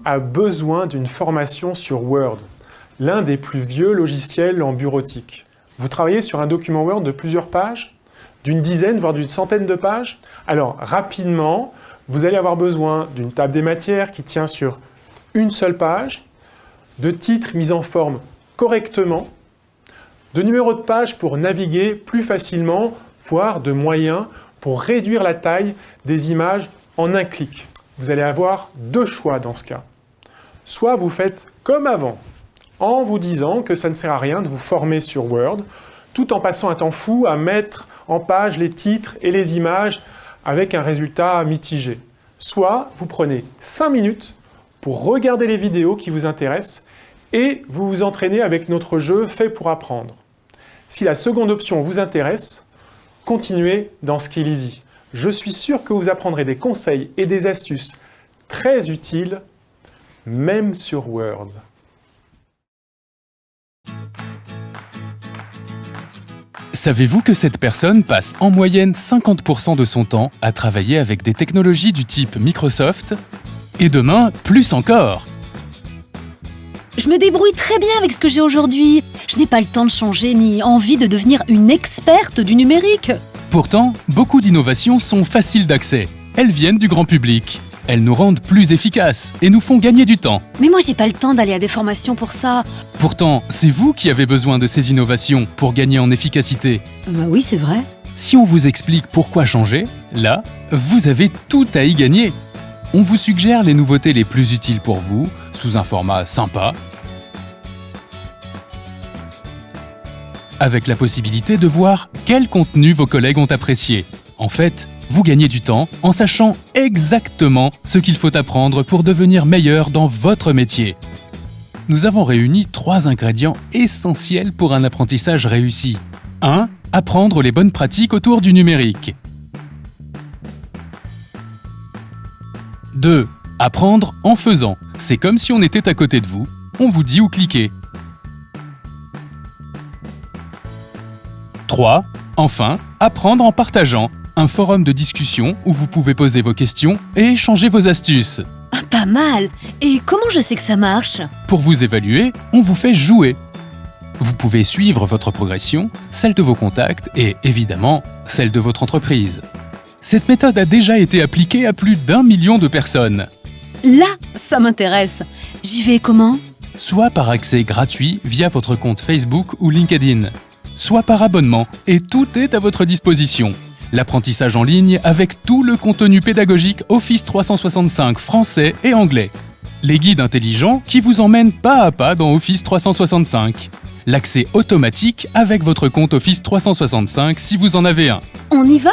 a besoin d'une formation sur Word, l'un des plus vieux logiciels en bureautique? Vous travaillez sur un document Word de plusieurs pages, d'une dizaine, voire d'une centaine de pages? Alors, rapidement, vous allez avoir besoin d'une table des matières qui tient sur une seule page, de titres mis en forme correctement, de numéros de page pour naviguer plus facilement, voire de moyens pour réduire la taille des images en un clic. Vous allez avoir deux choix dans ce cas. Soit vous faites comme avant, en vous disant que ça ne sert à rien de vous former sur Word, tout en passant un temps fou à mettre en page les titres et les images avec un résultat mitigé. Soit vous prenez 5 minutes pour regarder les vidéos qui vous intéressent et vous vous entraînez avec notre jeu fait pour apprendre. Si la seconde option vous intéresse, continuez dans Skill Easy. Je suis sûr que vous apprendrez des conseils et des astuces très utiles, même sur Word. Savez-vous que cette personne passe en moyenne 50% de son temps à travailler avec des technologies du type Microsoft? Et demain, plus encore! Je me débrouille très bien avec ce que j'ai aujourd'hui. Je n'ai pas le temps de changer ni envie de devenir une experte du numérique. Pourtant, beaucoup d'innovations sont faciles d'accès. Elles viennent du grand public. Elles nous rendent plus efficaces et nous font gagner du temps. Mais moi, j'ai pas le temps d'aller à des formations pour ça. Pourtant, c'est vous qui avez besoin de ces innovations pour gagner en efficacité. Bah oui, c'est vrai. Si on vous explique pourquoi changer, là, vous avez tout à y gagner. On vous suggère les nouveautés les plus utiles pour vous, sous un format sympa, avec la possibilité de voir quel contenu vos collègues ont apprécié. En fait, vous gagnez du temps en sachant exactement ce qu'il faut apprendre pour devenir meilleur dans votre métier. Nous avons réuni 3 ingrédients essentiels pour un apprentissage réussi. 1. Apprendre les bonnes pratiques autour du numérique. 2. Apprendre en faisant. C'est comme si on était à côté de vous. On vous dit où cliquer. 3. Enfin, apprendre en partageant. Un forum de discussion où vous pouvez poser vos questions et échanger vos astuces. Ah, pas mal. Et comment je sais que ça marche? Pour vous évaluer, on vous fait jouer. Vous pouvez suivre votre progression, celle de vos contacts et, évidemment, celle de votre entreprise. Cette méthode a déjà été appliquée à plus d'1 million de personnes. Là, ça m'intéresse. J'y vais comment? Soit par accès gratuit via votre compte Facebook ou LinkedIn, soit par abonnement, et tout est à votre disposition. L'apprentissage en ligne avec tout le contenu pédagogique Office 365 français et anglais. Les guides intelligents qui vous emmènent pas à pas dans Office 365. L'accès automatique avec votre compte Office 365 si vous en avez un. On y va?